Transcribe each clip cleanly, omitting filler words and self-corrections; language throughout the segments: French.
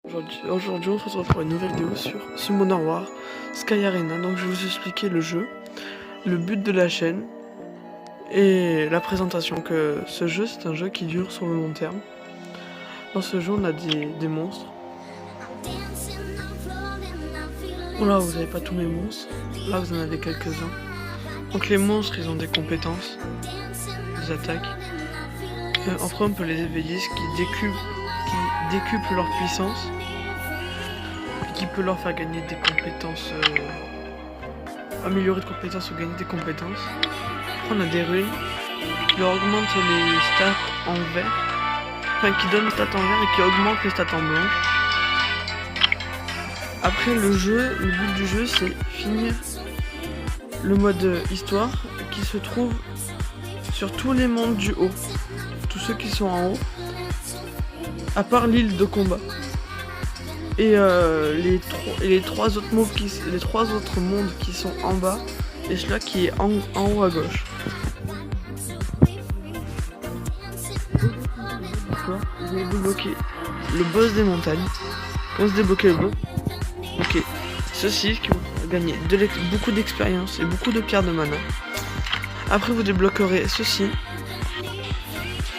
Aujourd'hui, on se retrouve pour une nouvelle vidéo sur Summoner War Sky Arena. Donc je vais vous expliquer le jeu, le but de la chaîne et la présentation. Que ce jeu, c'est un jeu qui dure sur le long terme. Dans ce jeu, on a des monstres. Là, vous n'avez pas tous mes monstres. Là, vous en avez quelques-uns. Donc les monstres, ils ont des compétences, des attaques. Après, on peut les éveiller, ce qui décuple leur puissance, qui peut leur faire gagner des compétences, améliorer de compétences ou gagner des compétences. Après, on a des runes qui leur augmentent les stats en vert, enfin qui donnent les stats en vert et qui augmentent les stats en blanc. Après le but du jeu, c'est finir le mode histoire qui se trouve sur tous les mondes du haut, tous ceux qui sont en haut, à part l'île de combat. Et les trois autres mondes qui sont en bas, et celui-là qui est en haut à gauche. Vous allez débloquer le boss des montagnes. Quand vous débloquez le boss, ok, ceci qui vous fera gagner beaucoup d'expérience et beaucoup de pierres de mana. Après, vous débloquerez ceci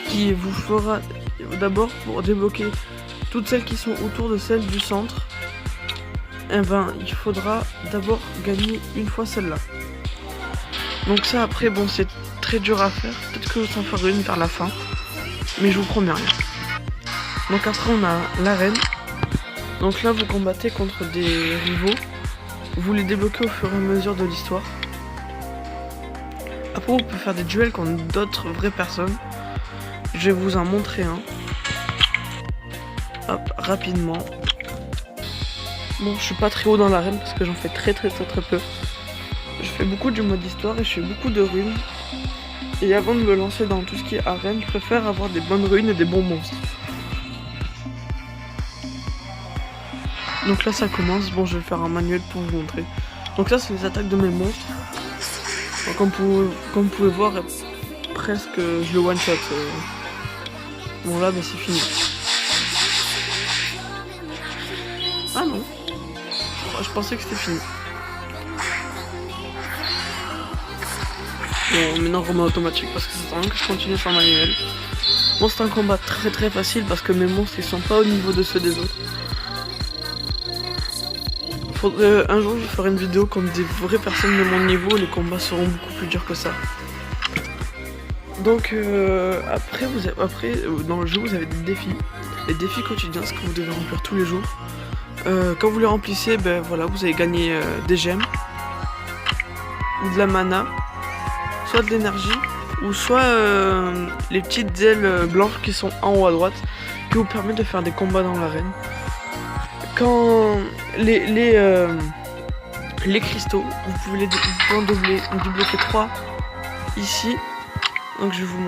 qui vous fera d'abord, pour débloquer toutes celles qui sont autour de celles du centre, et il faudra d'abord gagner une fois celle-là. Donc ça, après, bon, c'est très dur à faire. Peut-être que vous en ferez une vers la fin, mais je vous promets rien. Donc après, on a l'arène. Donc là, vous combattez contre des rivaux. Vous les débloquez au fur et à mesure de l'histoire. Après, vous pouvez faire des duels contre d'autres vraies personnes. Je vais vous en montrer un. Hop, rapidement. Bon, je suis pas très haut dans l'arène parce que j'en fais très peu. Je fais beaucoup du mode histoire et je fais beaucoup de runes. Et avant de me lancer dans tout ce qui est arène, je préfère avoir des bonnes runes et des bons monstres. Donc là, ça commence. Bon, je vais faire un manuel pour vous montrer. Donc ça, c'est les attaques de mes monstres. Donc, comme vous pouvez voir, presque je le one shot. Bon là, c'est fini. Ah non, je pensais que c'était fini. Bon, maintenant remet automatique parce que c'est temps que je continue sur manuel. Bon, c'est un combat très facile parce que mes monstres ils sont pas au niveau de ceux des autres. Un jour je ferai une vidéo contre des vraies personnes de mon niveau, les combats seront beaucoup plus durs que ça. Donc après dans le jeu vous avez des défis quotidiens, ce que vous devez remplir tous les jours. Quand vous les remplissez, voilà, vous allez gagner des gemmes ou de la mana, soit de l'énergie ou soit les petites ailes blanches qui sont en haut à droite qui vous permettent de faire des combats dans l'arène. Quand les cristaux, vous pouvez en débloquer 3 ici. Donc je vais vous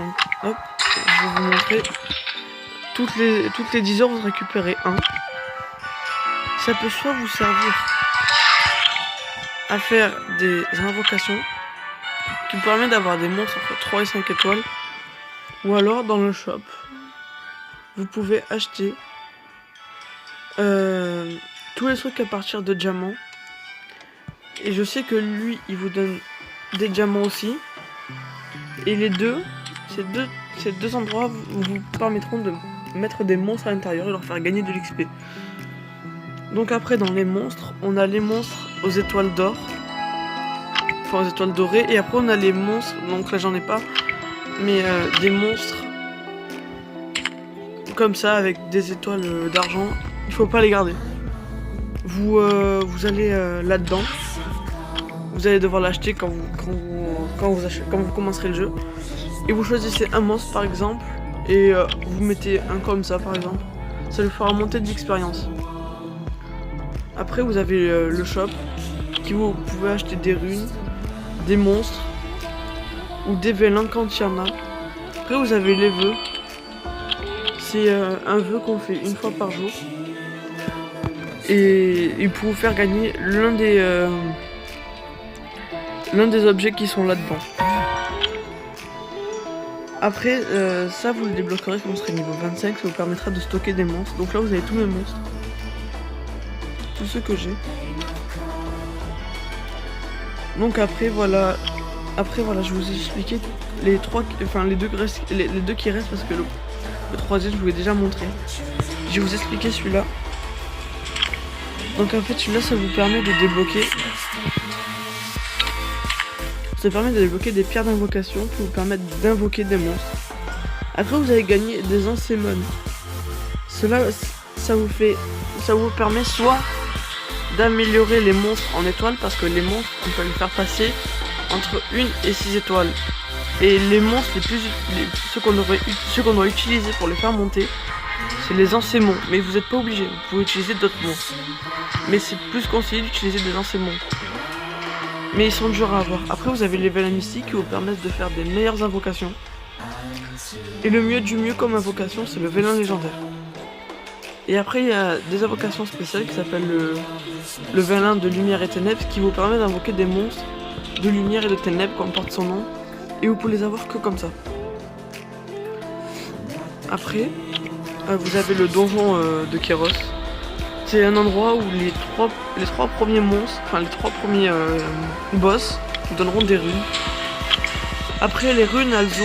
montrer. Toutes les 10 heures, vous récupérez un. Ça peut soit vous servir à faire des invocations qui vous permettent d'avoir des monstres entre 3 et 5 étoiles. Ou alors dans le shop, vous pouvez acheter tous les trucs à partir de diamants. Et je sais que lui, il vous donne des diamants aussi. Et ces deux endroits vous permettront de mettre des monstres à l'intérieur et leur faire gagner de l'XP. Donc après, dans les monstres, on a les monstres aux étoiles d'or, enfin aux étoiles dorées, et après on a les monstres, donc là j'en ai pas, mais des monstres comme ça avec des étoiles d'argent. Il faut pas les garder. Vous allez là-dedans. Vous allez devoir l'acheter quand vous commencerez le jeu. Et vous choisissez un monstre par exemple. Et vous mettez un comme ça par exemple. Ça lui fera monter de l'expérience. Après vous avez le shop. Vous pouvez acheter des runes, des monstres. Ou des vélins quand il y en a. Après vous avez les vœux. C'est un vœu qu'on fait une fois par jour. Et pour vous faire gagner l'un des objets qui sont là-dedans. Après, ça vous le débloquerez quand vous serez niveau 25, ça vous permettra de stocker des monstres. Donc là vous avez tous mes monstres. tous ceux que j'ai. Donc après voilà, je vous ai expliqué les trois, enfin les deux qui restent parce que le troisième je vous l'ai déjà montré. Je vais vous expliquer celui-là. Donc en fait celui-là ça vous permet de débloquer. Ça permet de débloquer des pierres d'invocation qui vous permettent d'invoquer des monstres. Après vous allez gagner des Ansémon. Cela ça vous permet soit d'améliorer les monstres en étoiles, parce que les monstres on peut les faire passer entre 1 et 6 étoiles. Et les monstres ceux qu'on doit utiliser pour les faire monter, c'est les Ansémons. Mais vous n'êtes pas obligé, vous pouvez utiliser d'autres monstres. Mais c'est plus conseillé d'utiliser des Ansémons. Mais ils sont durs à avoir. Après vous avez les vélins mystiques qui vous permettent de faire des meilleures invocations. Et le mieux du mieux comme invocation, c'est le vélin légendaire. Et après il y a des invocations spéciales qui s'appellent le vélin de lumière et ténèbres, qui vous permet d'invoquer des monstres de lumière et de ténèbres comme porte son nom. Et vous pouvez les avoir que comme ça. Après, vous avez le donjon de Kéros. C'est un endroit où les trois premiers monstres, enfin les trois premiers boss, vous donneront des runes. Après les runes, elles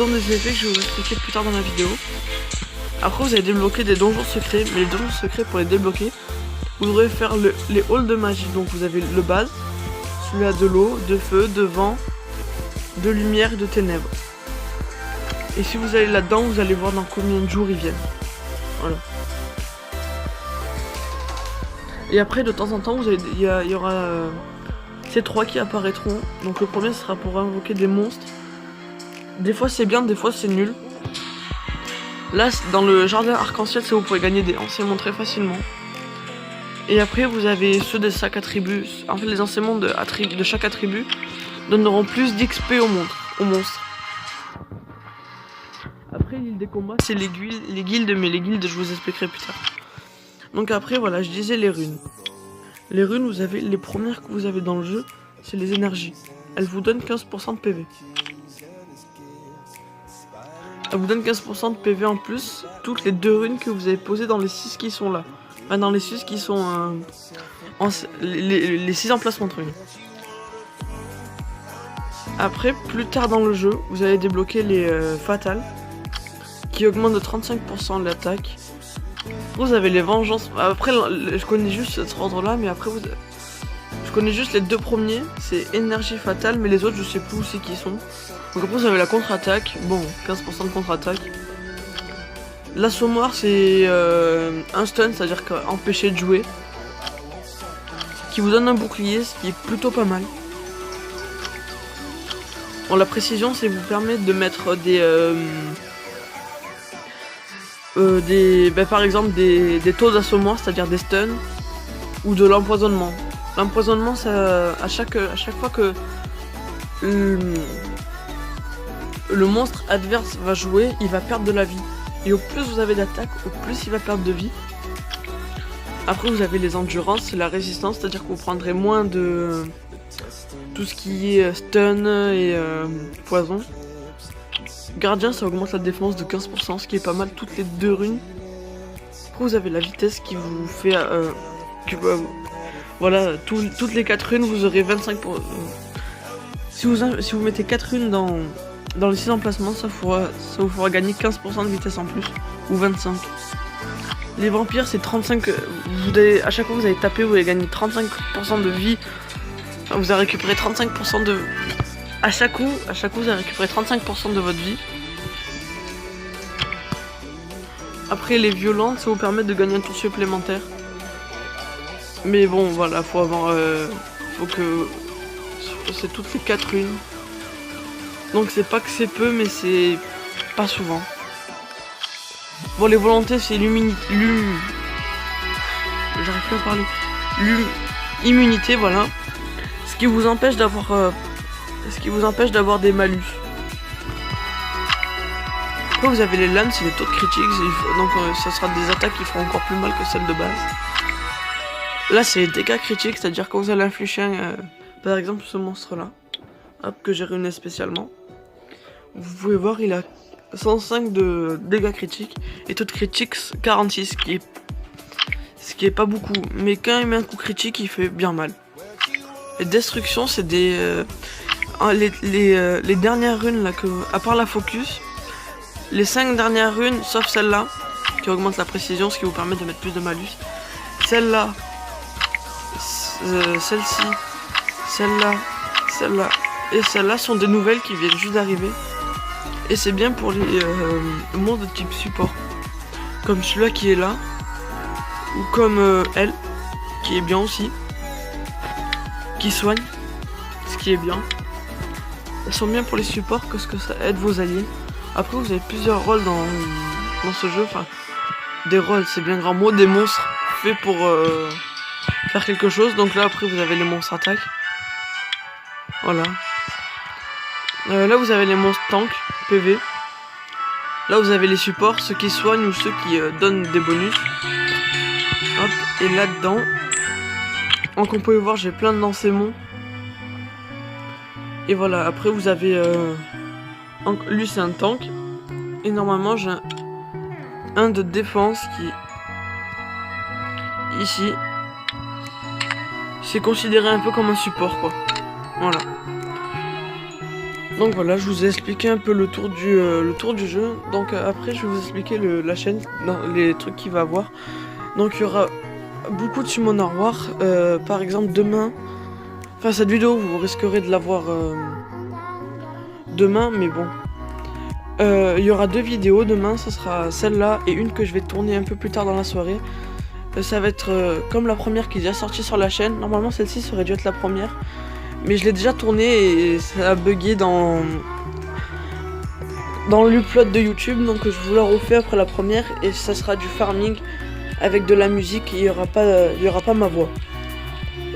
ont des effets que je vais vous expliquer plus tard dans la vidéo. Après vous allez débloquer des donjons secrets, mais les donjons secrets pour les débloquer, vous devrez faire les halls de magie. Donc vous avez le base, celui-là de l'eau, de feu, de vent, de lumière et de ténèbres. Et si vous allez là-dedans, vous allez voir dans combien de jours ils viennent. Voilà. Et après de temps en temps, il y aura ces trois qui apparaîtront. Donc le premier sera pour invoquer des monstres. Des fois c'est bien, des fois c'est nul. Là dans le jardin arc-en-ciel, vous pouvez gagner des Ansémons très facilement. Et après vous avez ceux de chaque attribut. En fait les Ansémons de chaque attribut donneront plus d'XP aux monstres. Après l'île des combats, c'est les guildes, mais les guildes je vous expliquerai plus tard. Donc après voilà, je disais les runes. Les runes, vous avez les premières que vous avez dans le jeu, c'est les énergies. Elles vous donnent 15% de PV. Elles vous donnent 15% de PV en plus, toutes les 2 runes que vous avez posées dans les 6 qui sont là. Enfin, dans les 6 qui sont les 6 emplacements de runes. Après, plus tard dans le jeu, vous allez débloquer les fatales, qui augmentent de 35% l'attaque. Vous avez les vengeances. Après, je connais juste cet ordre-là, mais après, je connais juste les 2 premiers. C'est énergie fatale, mais les autres, je sais plus où c'est qui sont. Donc après, vous avez la contre-attaque. Bon, 15% de contre-attaque. L'assommoir, c'est un stun, c'est-à-dire qu'empêcher de jouer. Qui vous donne un bouclier, ce qui est plutôt pas mal. Bon, la précision, c'est vous permettre de mettre par exemple des taux d'assommoir, c'est-à-dire des stuns ou de l'empoisonnement. L'empoisonnement, ça, à chaque fois que le monstre adverse va jouer, il va perdre de la vie. Et au plus vous avez d'attaque, au plus il va perdre de vie. Après vous avez les endurances, c'est la résistance, c'est-à-dire que vous prendrez moins de tout ce qui est stun et poison. Gardien, ça augmente la défense de 15%, ce qui est pas mal, toutes les 2 runes. Après vous avez la vitesse qui vous fait voilà, toutes les 4 runes vous aurez 25%. Si vous mettez 4 runes dans les 6 emplacements, ça vous fera gagner 15% de vitesse en plus, ou 25. Les vampires, c'est 35. À chaque fois que vous allez taper, vous allez gagner 35% de vie. Enfin, vous allez récupérer 35% de. À chaque coup, vous allez récupérer 35% de votre vie. Après, les violentes, ça vous permet de gagner un tour supplémentaire. Mais bon, voilà, faut avoir. Faut que. C'est toutes les 4 runes. Donc c'est pas que c'est peu, mais c'est pas souvent. Bon, les volontés, c'est j'arrive plus à parler. Immunité, voilà. Ce qui vous empêche d'avoir des malus. Après vous avez les lames, c'est les taux de critiques, donc ça sera des attaques qui feront encore plus mal que celles de base. Là c'est les dégâts critiques, c'est-à-dire quand vous allez infliger par exemple ce monstre là, hop, que j'ai ruiné spécialement. Vous pouvez voir, il a 105 de dégâts critiques et taux de critiques 46, ce qui est pas beaucoup, mais quand il met un coup critique, il fait bien mal. Et destruction, c'est des les dernières runes là que, à part la focus, les 5 dernières runes, sauf celle-là, qui augmente la précision, ce qui vous permet de mettre plus de malus. Celle-là, celle-ci, celle-là, celle-là et celle-là sont des nouvelles qui viennent juste d'arriver. Et c'est bien pour les monstres de type support. Comme celui-là qui est là. Ou comme elle, qui est bien aussi. Qui soigne, ce qui est bien. Elles sont bien pour les supports parce que ça aide vos alliés. Après vous avez plusieurs rôles dans ce jeu. Enfin, des rôles, c'est bien grand mot. Des monstres faits pour faire quelque chose. Donc là après vous avez les monstres attaque. Voilà. Là vous avez les monstres tank, PV. Là vous avez les supports, ceux qui soignent ou ceux qui donnent des bonus. Hop, et là-dedans, comme vous pouvez voir, j'ai plein de lancémons. Et voilà, après vous avez... lui c'est un tank. Et normalement j'ai un de défense qui est ici. C'est considéré un peu comme un support quoi. Voilà. Donc voilà, je vous ai expliqué un peu le tour du jeu. Donc après je vais vous expliquer la chaîne, les trucs qu'il va avoir. Donc il y aura beaucoup de Summoner War. Par exemple demain, enfin cette vidéo vous risquerez de la voir demain, mais bon. Il y aura 2 vidéos demain, ce sera celle-là et une que je vais tourner un peu plus tard dans la soirée. Ça va être comme la première qui est déjà sortie sur la chaîne. Normalement celle-ci aurait dû être la première. Mais je l'ai déjà tourné et ça a bugué dans l'upload de YouTube. Donc je vous la refais après la première. Et ça sera du farming avec de la musique. Et il y aura pas ma voix.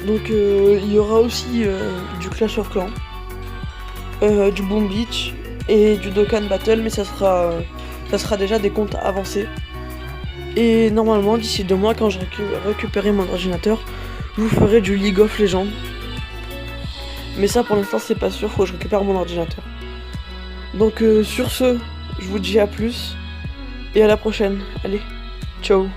Donc il y aura aussi du Clash of Clans, du Boom Beach et du Dokkan Battle. Mais ça sera déjà des comptes avancés. Et normalement d'ici 2 mois, quand je récupérerai mon ordinateur, je vous ferai du League of Legends. Mais ça pour l'instant c'est pas sûr, faut que je récupère mon ordinateur. Donc sur ce, je vous dis à plus et à la prochaine. Allez, ciao.